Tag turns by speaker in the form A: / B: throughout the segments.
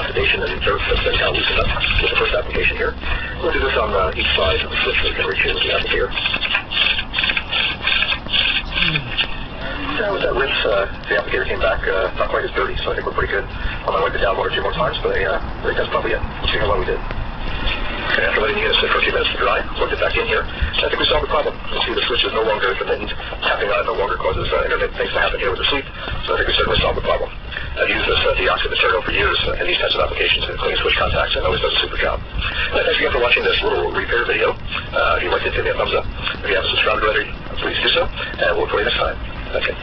A: oxidation and dirt that's been kind of loosened up with the first application here. We'll do this on each side of the switch so we can reach into the applicator. With that rinse, the applicator came back not quite as dirty, so I think we're pretty good. I might wipe it down one or two more times, but I think that's probably it. We'll see how well we did. And after letting it sit for a few minutes to dry, plugged it back in here, and I think we solved the problem. You can see the switch is no longer intermittent. Tapping on it no longer causes intermittent things to happen here with the sleep, so I think we certainly solved the problem. I've used this deoxide material for years in these types of applications to clean switch contacts, and it always does a super job. Thanks again for watching this little repair video. If you liked it, give me a thumbs up. If you haven't subscribed already, please do so, and we'll look for you next time. Thank you.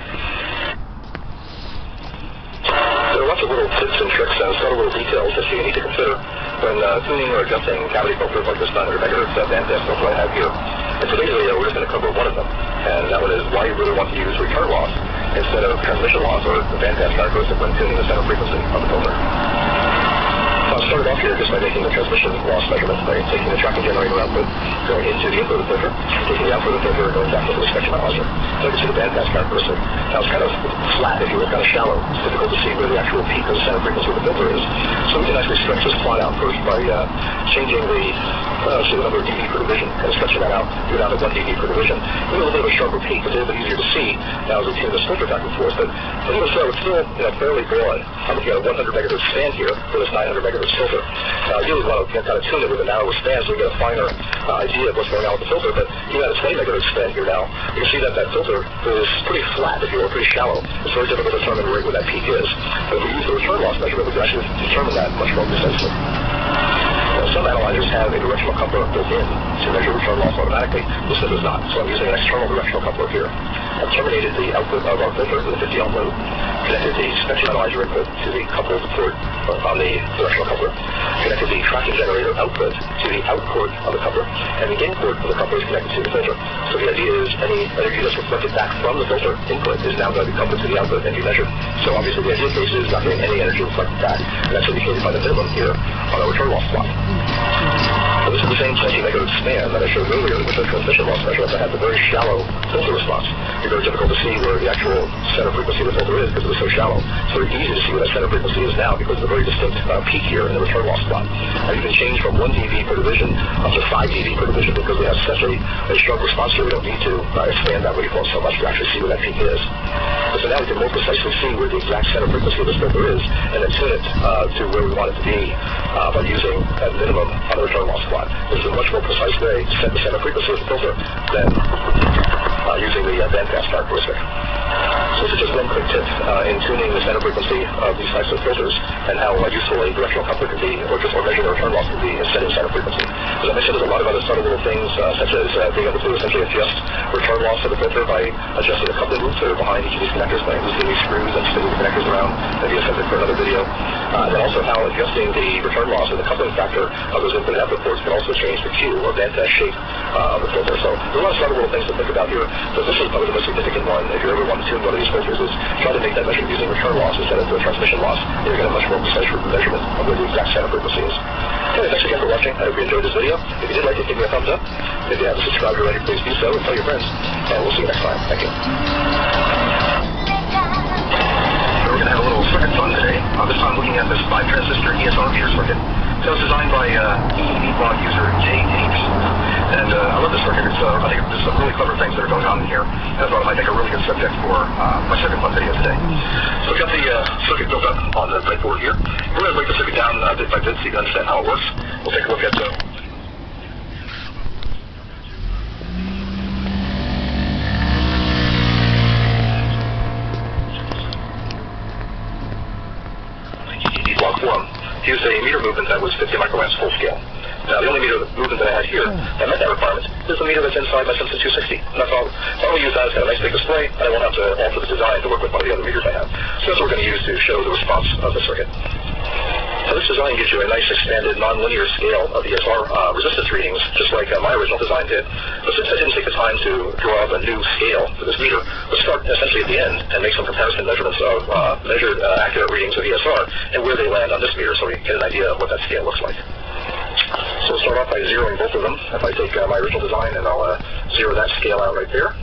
A: There are lots of little tips and tricks and subtle little details that you need to consider when tuning or adjusting cavity filters like this 900 MHz bandpass filter I have here. In today's video, we're just going to cover one of them, and that one is why you really want to use return loss instead of transmission loss or the bandpass characteristic when tuning the center frequency of the filter. I'll start off here just by making the transmission loss measurement by taking the tracking generator output, going into the input of the filter, taking the output of the filter, and going back to the spectrum analyzer. So you can see the bandpass characteristic. Now it's kind of flat if you were kind of shallow. It's difficult to see where the actual peak of the center frequency of the filter is. So we can actually stretch this plot out first by changing the number of dB per division and stretching that out to down to 1 dB per division. We have a little bit of a sharper peak. It's a little bit easier to see now as we tune this filter back and forth, but even so, it's still fairly broad. I'm looking at a 100 MHz span here for this 900 MHz filter. I really want to kind of tune it with a narrower span so we get a finer idea of what's going on with the filter, but even at a 20 MHz span here now, you can see that that filter is pretty flat, if you will, pretty shallow. It's very difficult to determine right where that peak is. But if we use the return loss measurement, we can actually determine that much more precisely. Some analyzers have a directional coupler built in to measure return loss automatically. This one does not, so I'm using an external directional coupler here. I've terminated the output of our filter with a 50 ohm load, connected the spectrum analyzer input to the coupled port on the directional coupler, connected the tracking generator output to the out port of the coupler, and the in port of the coupler is connected to the filter. So the idea is any energy that's reflected back from the filter input is now going to be coupled to the output and be measured. So obviously the ideal case is not getting any energy reflected back, and that's indicated by the minimum here on our return loss plot. So this is the same 20 MHz span that I showed earlier with the transmission loss measurement that had the very shallow filter response. It's very difficult to see where the actual center frequency of the filter is because it was so shallow. It's very easy to see where that center frequency is now because of the very distinct peak here in the return loss plot. You can change from 1 dB per division up to 5 dB per division because we have such a sharp response here. We don't need to expand that waveform so much to actually see where that peak is. So now we can more precisely see where the exact center frequency of this filter is and then tune it to where we want it to be by using that minimum on the return loss plot. This is a much more precise way to set the center frequency of the filter than using the bandpass characteristic. So this is just one quick tip in tuning the center frequency of these types of filters and how useful a directional coupler can be, or just measuring the return loss can be in setting center frequency. As I mentioned, there's a lot of other subtle little things, such as being able to essentially adjust return loss of the filter by adjusting the coupling loops that are behind each of these connectors, by loosening these screws and spinning the connectors around. Maybe a subject for another video. And also how adjusting the return loss and the coupling factor of those input and output ports can also change the Q or bandpass shape of the filter. So there's a lot of subtle little things to think about here, but this is probably the most significant one. If you ever want to tune one of these filters, is try to make that measurement using return loss instead of the transmission loss. You're going to get a much more precise measurement of where the exact center frequency is. Okay, thanks again for watching. I hope you enjoyed this video. If you did like it, give me a thumbs up. If you haven't subscribed already, please do so and tell your friends. And we'll see you next time. Thank you. We're going to have a little circuit fun today. This time looking at this 5-transistor ESR meter circuit. So it was designed by EEV blog user Jay Tapes. And I love this circuit. I think there's some really clever things that are going on in here. And I thought it might make a really good subject for my circuit fun video today. So we've got the circuit built up on the breadboard here. We're going to break the circuit down bit by bit so you can understand how it works. We'll take a look at block 1. Used a meter movement that was 50 microamps full scale. Now, the only meter movement that I had here that met that requirement is the meter that's inside my Simpson 260. And that's all. I'll use that as kind of a nice big display, and I won't have to alter the design to work with one of the other meters I have. So that's what we're going to use to show the response of the circuit. So this design gives you a nice expanded nonlinear scale of the ESR resistance readings, just like my original design did. But since I didn't take the time to draw up a new scale for this meter, let's start essentially at the end and make some comparison measurements of measured accurate readings of ESR and where they land on this meter so we get an idea of what that scale looks like. So we'll start off by zeroing both of them. If I take my original design and I'll zero that scale out right there.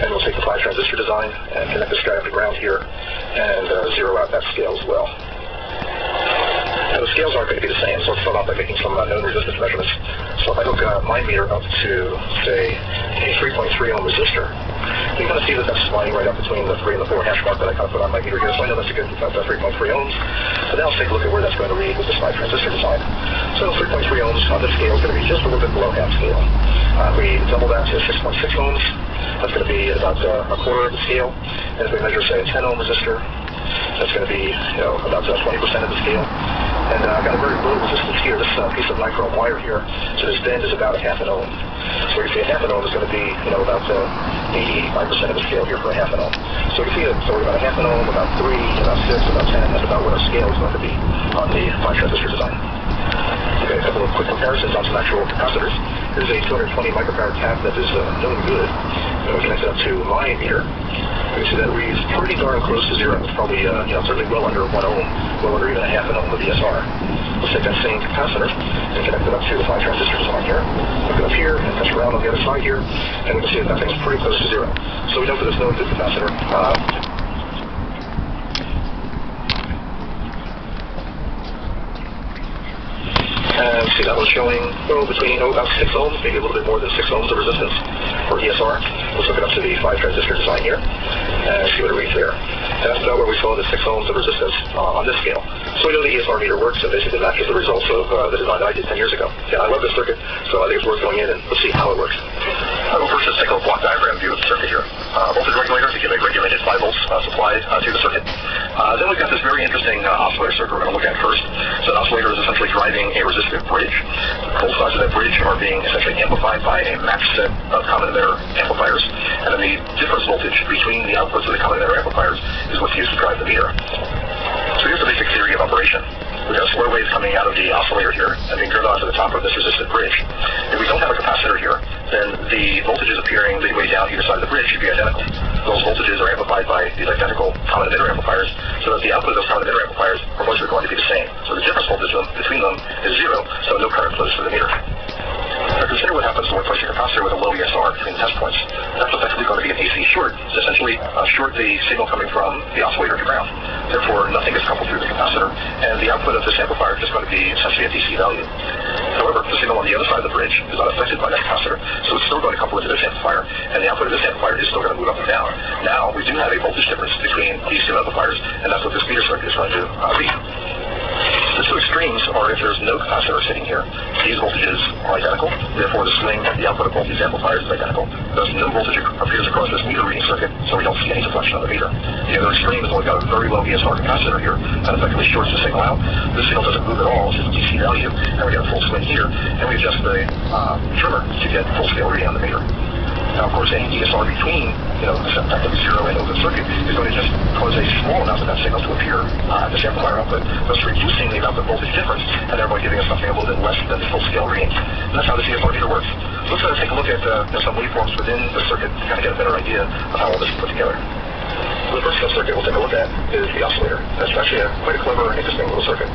A: And we'll take the 5-transistor design and connect the straight up to ground here and zero out that scale as well. Now, the scales aren't going to be the same, so let's start off by making some known resistance measurements. So if I hook my meter up to, say, a 3.3 ohm resistor, you kind of see that that's sliding right up between the 3 and the 4 hash mark that I kind of put on my meter here, so I know that's a good 3.3 ohms. So now let's take a look at where that's going to read with this 5 transistor design. So 3.3 ohms on this scale is going to be just a little bit below half scale. If we double that to 6.6 ohms, that's going to be about a quarter of the scale. And if we measure, say, a 10 ohm resistor, that's going to be, about 20% of the scale. And I've got a very low resistance here, this piece of nichrome wire here. So this bend is about a half an ohm. So you can see a half an ohm is going to be, about 80-85% of the scale here for a half an ohm. So you can see that, so we're about a half an ohm, about 3, about 6, about 10. That's about what our scale is going to be on the 5 transistor design. Okay, a couple of quick comparisons on some actual capacitors. Here's a 220 microfarad cap that is known good. And we connect it up to my meter. You can see that reads pretty darn close to zero. It's probably, certainly well under 1 ohm, well under even a half an ohm with ESR. Let's take that same capacitor and connect it up to the 5 transistor design here. Hook it up here and touch around on the other side here, and we can see that thing's pretty close to zero. So we know for this known good capacitor, and see that one's showing, between, about 6 ohms, maybe a little bit more than 6 ohms of resistance for ESR. Let's hook it up to the 5 transistor design here, and see what it reads there. And that's about where we saw the 6 ohms of resistance on this scale. So we know the ESR meter works, and basically matches the results of the design I did 10 years ago. Yeah, I love this circuit, so I think it's worth going in and let's see how it works. Well, first let's take a block diagram view of the circuit here. Voltage regulator to give a regulated 5 volts supply to the circuit. Then we've got this very interesting oscillator circuit we're going to look at first. So an oscillator is essentially driving a resistive bridge. Both sides of that bridge are being essentially amplified by a matched set of common emitter amplifiers, and then the difference voltage between the outputs of the common emitter amplifiers is what's used to drive the meter. So here's the basic theory of operation. We've got square waves coming out of the oscillator here and being driven onto the top of this resistive bridge. If we don't have a capacitor here, then the voltages appearing midway down either side of the bridge should be identical. Those voltages are amplified by these identical common emitter amplifiers, so that the output of those common emitter amplifiers are mostly going to be the same. So the difference voltage between them is zero, so no current flows through the meter. Now consider what happens when we place a capacitor with a low ESR between the test points. That's effectively going to be an AC short. It's essentially short the signal coming from the oscillator to ground. Therefore, nothing is coupled through the capacitor, and the output of this amplifier is going to be essentially a DC value. However, the signal on the other side of the bridge is not affected by that capacitor, so it's still going to couple into this amplifier, and the output of this amplifier is still going to move up and down. Now, we do have a voltage difference between these two amplifiers, and that's what this meter circuit is going to read. The two extremes are if there's no capacitor sitting here, these voltages are identical, therefore the swing of the output of both these amplifiers is identical. Thus no voltage appears across this meter reading circuit, so we don't see any deflection on the meter. The other extreme is when we've got a very low ESR capacitor here, that effectively shorts the signal out. This signal doesn't move at all, it's just a DC value, and we get a full swing here, and we adjust the trimmer to get full scale reading on the meter. Now, of course, any ESR between, effectively zero and open circuit is going to just cause a small amount of that signal to appear at this amplifier output, thus reducing the amount of voltage difference, and thereby giving us something a little bit less than the full scale reading. And that's how the ESR meter works. Let's take a look at some waveforms within the circuit to kind of get a better idea of how all this is put together. The first circuit we'll take a look at is the oscillator. That's actually quite a clever and interesting little circuit.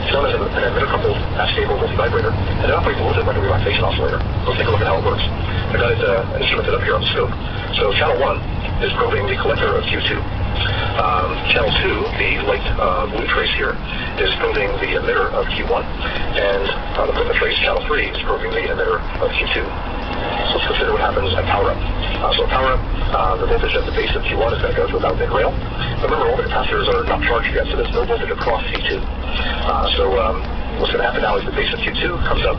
A: It's known as an emitter-coupled stable multivibrator, and it operates a little bit like a relaxation oscillator. Let's take a look at how it works. I've got it instrumented up here on the scope. So channel 1 is probing the collector of Q2. Channel 2, the light blue trace here, is probing the emitter of Q1. And the purple trace, channel 3, is probing the emitter of Q2. So let's consider what happens at power up. So power up, the voltage at the base of Q1 is going to go to about mid-rail. Remember, all the capacitors are not charged yet, so there's no voltage across C2. What's going to happen now is the base of Q2 comes up,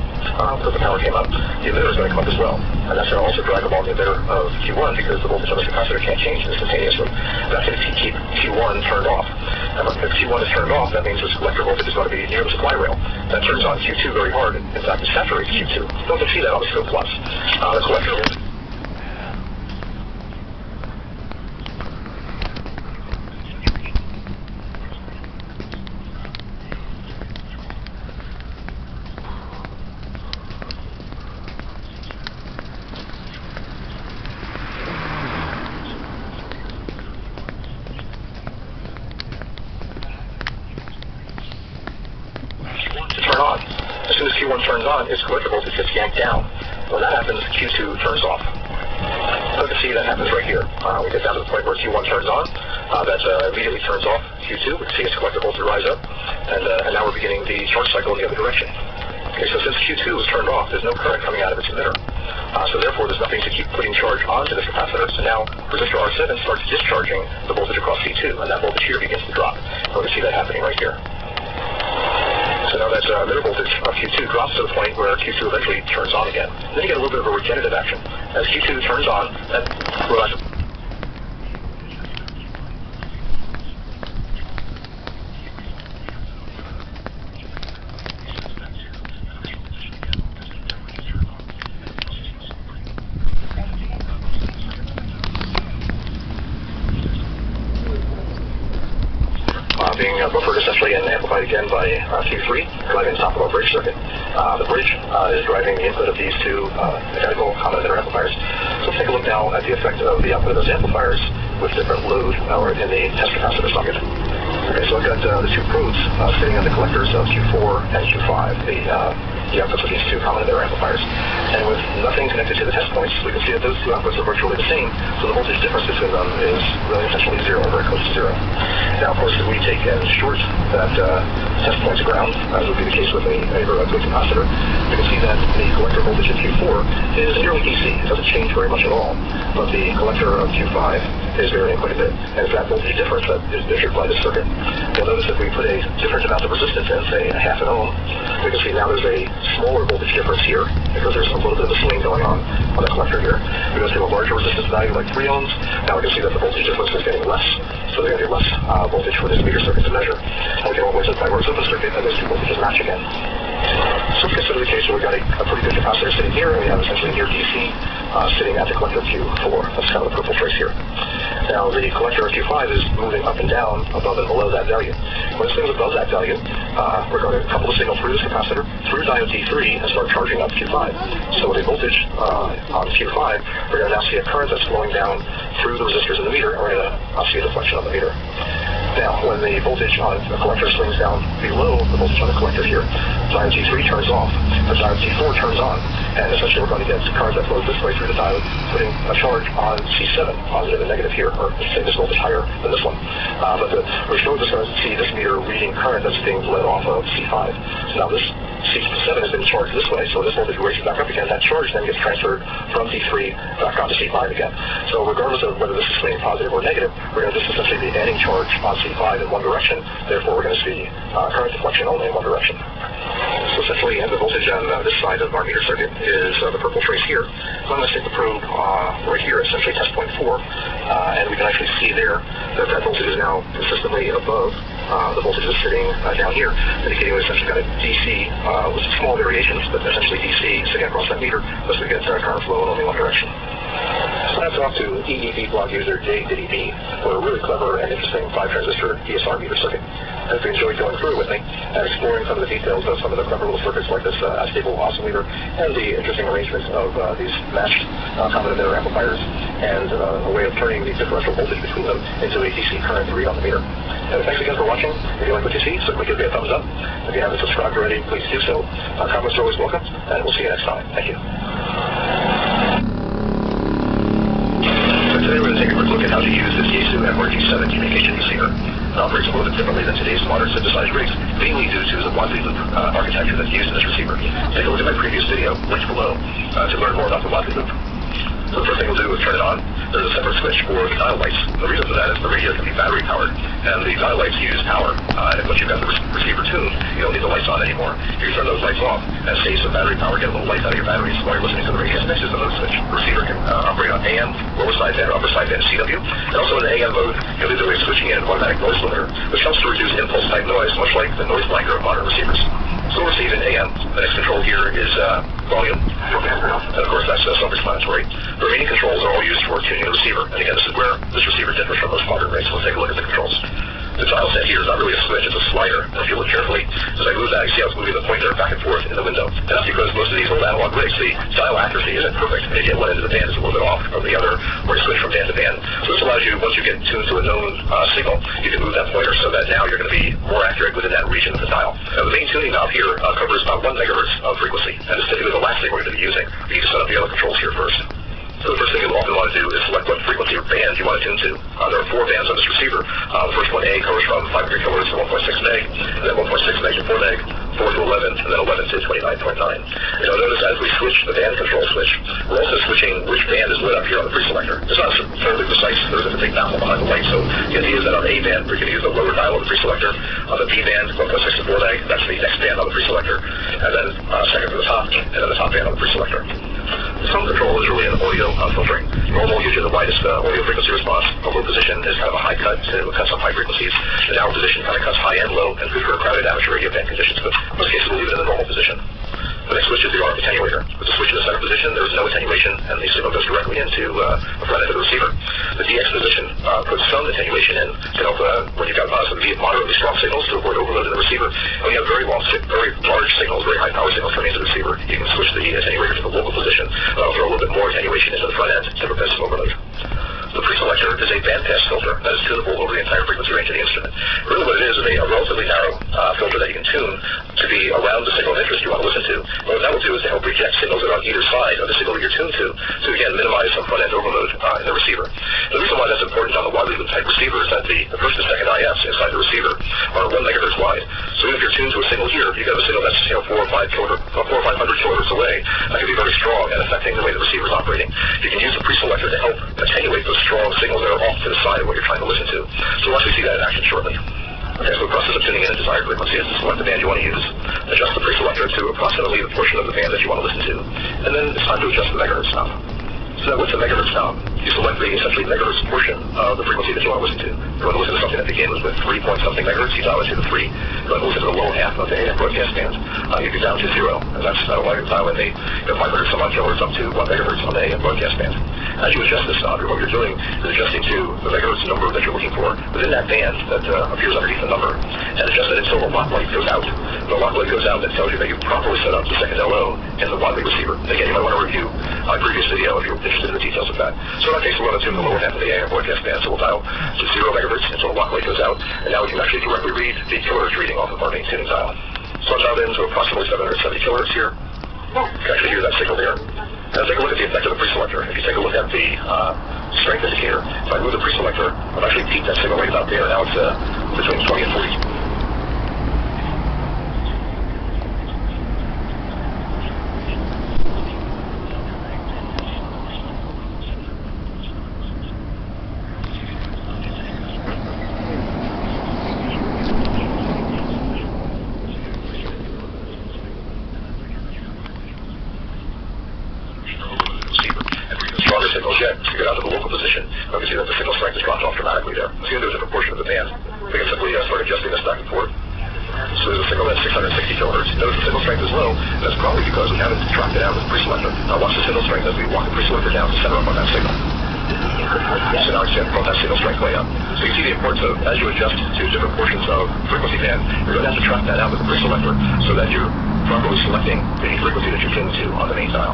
A: because the power came up, the emitter is going to come up as well. And that's going to also drag along the emitter of Q1 because the voltage on the capacitor can't change instantaneously. That's going to keep Q1 turned off. And if Q1 is turned off, that means this collector voltage is going to be near the supply rail. That turns on Q2 very hard, and in fact it saturates Q2. You can see that on the scope plus. The collector voltage. As soon as Q1 turns on, its collector voltage gets yanked down. When that happens, Q2 turns off. So you can see that happens right here. We get down to the point where Q1 turns on, that immediately turns off Q2, we can see its collector voltage rise up, and now we're beginning the charge cycle in the other direction. Okay, so since Q2 was turned off, there's no current coming out of its emitter. So therefore, there's nothing to keep putting charge onto this capacitor. So now resistor R7 starts discharging the voltage across C2, and that voltage here begins to drop. We can see that happening right here. So now that emitter voltage of Q2 drops to the point where Q2 eventually turns on again. Then you get a little bit of a regenerative action. As Q2 turns on, that relaxes. Being buffered essentially and amplified again by Q3, driving the top of our bridge circuit. The bridge is driving the input of these two identical common emitter amplifiers. So let's take a look now at the effect of the output of those amplifiers with different load in the test capacitor socket. Okay, so I've got the two probes sitting on the collectors of Q4 and Q5, the outputs of these two common emitter amplifiers. And with nothing connected to the test points, we can see that those two outputs are virtually the same, so the voltage difference between them is really essentially zero, very close to zero. Now, of course, if we take and short that test point to ground, as would be the case with a good capacitor, we can see that the collector voltage in Q4 is nearly DC. It doesn't change very much at all, but the collector of Q5 is varying quite a bit, and it's that voltage difference that is measured by this circuit. You'll notice if we put a different amount of resistance in, say a half an ohm, we can see now there's a smaller voltage difference here, because there's a little bit of a swing going on the collector here. We go to a larger resistance value like 3 ohms, now we can see that the voltage difference is getting less, so there's going to be less voltage for this meter circuit to measure. And we get all the way to the Pythagoras open circuit, and those two voltages match again. So let's consider the case where we've got a pretty good capacitor sitting here, and we have essentially near DC sitting at the collector of Q4. That's kind of the purple trace here. Now, the collector of Q5 is moving up and down above and below that value. When it's above that value, we're going to couple the signal through this capacitor, through diode D3, and start charging up Q5. So with a voltage on Q5, we're going to now see a current that's flowing down through the resistors in the meter, and we're going to see a deflection on the meter. Now, when the voltage on the collector swings down below the voltage on the collector here, diode D3 turns off, but diode D4 turns on, and essentially we're going to get current that flows this way through the diode, putting a charge on C7, positive and negative here, or say this voltage higher than this one. We're still just going to see this meter reading current that's being led off of C5. So now this C7 has been charged this way, so this voltage raises back up again. That charge then gets transferred from D3 back onto C5 again. So regardless of whether this is swinging positive or negative, we're going to just essentially be adding charge on C5 in one direction. Therefore, we're going to see current deflection only in one direction. So essentially, the voltage on this side of our meter circuit is the purple trace here. So I'm going to stick the probe right here, essentially test point 4, and we can actually see there that that voltage is now consistently above the voltage is sitting down here, indicating we essentially got a DC with some small variations, but essentially DC sitting across that meter, thus we get current flow in only one direction. So let's talk to EEB block user JDDB for a really clever and interesting 5-transistor ESR meter circuit. I hope you enjoyed going through it with me and exploring some of the details of some of the clever little circuits like this stable oscillator and the interesting arrangements of these matched common emitter amplifiers and a way of turning the differential voltage between them into a DC current to read on the meter. And thanks again for watching. If you like what you see, certainly give me a thumbs up. If you haven't subscribed already, please do so. Comments are always welcome, and we'll see you next time. Thank you. Today we're going to take a quick look at how to use this Yaesu MRG7 communication receiver. It operates a little bit differently than today's modern synthesized rigs, mainly due to the Wadley loop architecture that's used in this receiver. Take a look at my previous video, linked below, to learn more about the Wadley loop. So the first thing we'll do is turn it on. There's a separate switch for the dial lights. The reason for that is the radio can be battery powered, and the dial lights use power. And once you've got the receiver tuned, you don't need the lights on anymore. You turn those lights off and save some battery power, get a little light out of your batteries while you're listening to the radio. Next is the mode switch. The receiver can operate on AM, lower sideband, or upper sideband CW, and also in the AM mode, you'll need the way of switching in an automatic noise limiter, which helps to reduce impulse type noise, much like the noise blanker of modern receivers. So we'll receive in AM. The next control here is volume, and of course that's self-explanatory. The remaining controls are all used for tuning the receiver, and again, this is where this receiver differs from most modern rigs. So let's take a look at the controls. The dial set here is not really a switch, it's a slider. And if you look carefully, as I move that, you see how it's moving the pointer back and forth in the window. And that's because most of these old analog rigs, the dial accuracy isn't perfect. Maybe at one end of the band is a little bit off from the other, or you switch from band to band. So this allows you, once you get tuned to a known signal, you can move that pointer so that now you're going to be more accurate within that region of the dial. Now the main tuning knob here covers about 1 megahertz of frequency, and this is typically the last thing we're going to be using. We need to set up the other controls here first. So the first thing you'll often want to do is select what frequency or band you want to tune to. There are 4 bands on this receiver. The first one, A, covers from 500 kilohertz to 1.6 meg, and then 1.6 meg to 4 meg, 4 to 11, and then 11 to 29.9. You'll notice as we switch the band control switch, we're also switching which band is lit up here on the preselector. It's not fairly precise. There isn't a big baffle behind the light, so the idea is that on A band, we're going to use the lower dial of the preselector. On the B band, 1.6 to 4 meg, that's the next band on the preselector, and then second to the top, and then the top band on the preselector. The tone control is really an audio filtering. Normal gives you the widest audio frequency response. The low position is kind of a high cut to cut some high frequencies. The down position kind of cuts high and low and good for crowded amateur radio band conditions, but in most cases we'll leave it in the normal position. The next switch is the RF attenuator. With the switch in the center position, there is no attenuation, and the signal goes directly into the front end of the receiver. The DX position puts some attenuation in to help when you've got some moderately strong signals to avoid overload in the receiver. When you have very large signals, very high power signals coming into the receiver, you can switch the attenuator to the local position. That'll throw a little bit more attenuation into the front end to prevent some overload. The preselector is a bandpass filter that is tunable over the entire frequency range of the instrument. Really what it is a relatively narrow filter that you can tune to be around the signal of interest you want to listen to. And what that will do is to help reject signals that are on either side of the signal you're tuned to again minimize some front-end overload in the receiver. The reason why that's important on the widely loop type receiver is that the first and second IFs inside the receiver are 1 megahertz wide. So even if you're tuned to a signal here, you got a signal that's 400 or 500 kilohertz away, that can be very strong and affecting the way the receiver is operating. You can use the preselector to help attenuate those strong signals that are off to the side of what you're trying to listen to. So we'll actually see that in action shortly. Okay, so the process of tuning in a desired frequency is to select the band you want to use, adjust the preselector to approximately the portion of the band that you want to listen to, and then it's time to adjust the megahertz knob. So now with the megahertz knob, you select the essentially megahertz portion of the frequency that you want to listen to. If you want to listen to something that begins with 3 point something megahertz, you dial it to the 3. If you want to listen to the low half of the AM broadcast band, you go down to 0. And that's why you dial in the 500 some odd kilohertz up to 1 megahertz on the AM broadcast band. As you adjust this knob, what you're doing is adjusting to the megahertz number that you're looking for within that band that appears underneath the number, and adjust it until the lock light goes out. The lock light goes out, that tells you that you've properly set up the second LO in the widely receiver. Again, you might want to review my previous video if you're interested in the details of that. So in our case, we want to tune the lower half of the AM broadcast band, so we'll dial to 0 megahertz until the lock light goes out, and now we can actually directly read the kilohertz reading off of our main tuning dial. So I'm dialed in to approximately 770 kilohertz here. You can actually hear that signal there. Now take a look at the effect of the preselector. If you take a look at the strength indicator, if I move the preselector, I've actually peaked that signal right about there. Now it's between 20 and 40. Signals yet to get out of the local position. You can see that the signal strength has dropped off dramatically there. It's going to do a different portion of the band. We can simply start adjusting this back and forth. So there's a signal that's 660 kilohertz. Notice the signal strength is low, and that's probably because we haven't tracked it out with the preselector. Now watch the signal strength as we walk the preselector down to center up on that signal. So now I brought that signal strength way up. So you can see the importance of, as you adjust to different portions of frequency band, you're going to have to track that out with the preselector so that you're properly selecting the frequency that you're tuned to on the main dial.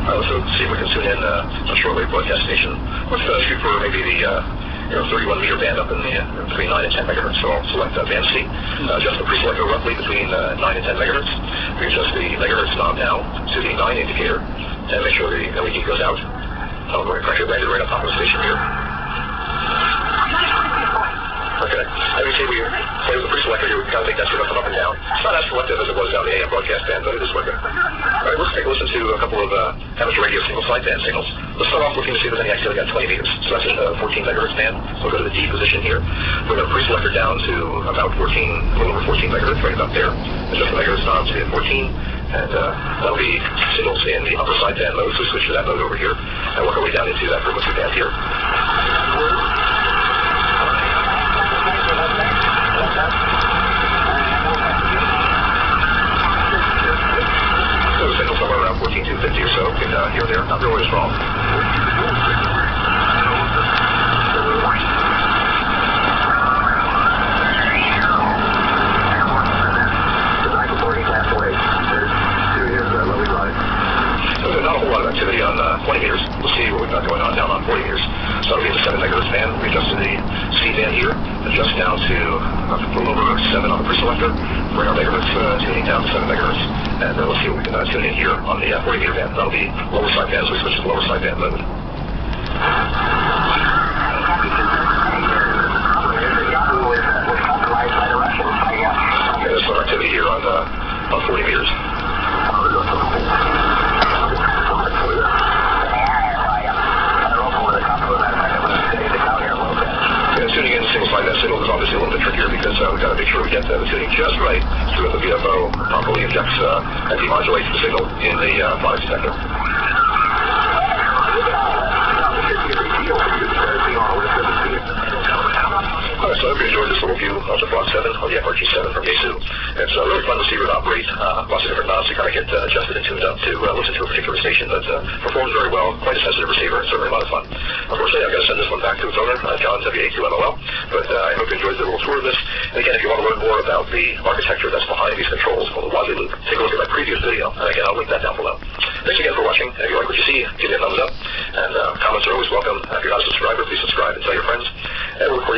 A: All right, let's see if we can tune in a shortwave broadcast station. Let's shoot for maybe the 31 meter band up in the between 9 and 10 megahertz. So I'll select band C, adjust the preselector roughly between 9 and 10 megahertz. We adjust the megahertz knob now to the 9 indicator and make sure the LED goes out. We're actually landed right on top of the station here. Okay, as you see, we play with the preselector here. We've got to make that signal come up and down. It's not as selective as it was down the AM broadcast band, but it is working. All right, let's take a listen to a couple of amateur radio single sideband signals. Let's start off looking to see if there's any activity at 20 meters. So that's in the 14 megahertz band. So we'll go to the D position here. We're going to preselector down to about 14, a little over 14 megahertz, right about there. Adjust the megahertz knob to 14. And that'll be signals in the upper sideband mode, so we switch to that mode over here, and work our way down into that frequency band here. So the signal somewhere around 14,250 or so, here or there, not really strong. Not a whole lot of activity on 20 meters. We'll see what we've got going on down on 40 meters. So that'll be the 7 megahertz band. We adjust to the C band here, adjust down to a little over 7 on the preselector, bring our megahertz tuning down to 7 megahertz, and we'll see what we can tune in here on the 40 meter band. That'll be lower sideband, so we switch to the lower sideband mode. about 40 meters. Tuning in things like that signal is obviously a little bit trickier because we've got to make sure we get the tuning just right so that the VFO properly injects and demodulates the signal in the product detector. So I hope you enjoyed this little view of the Block 7 on the FRG7 from Yaesu. It's really fun to see it operate. Lots of different knobs to kind of get adjusted and tuned up to listen to a particular station that performs very well. Quite a sensitive receiver. It's certainly a lot of fun. Unfortunately, I've got to send this one back to its owner, John WA2MOL. But I hope you enjoyed the little tour of this. And again, if you want to learn more about the architecture that's behind these controls called the WASI loop, take a look at my previous video. And again, I'll link that down below. Thanks again for watching. If you like what you see, give me a thumbs up. And comments are always welcome. If you're not a subscriber, please subscribe and tell your friends. And we'll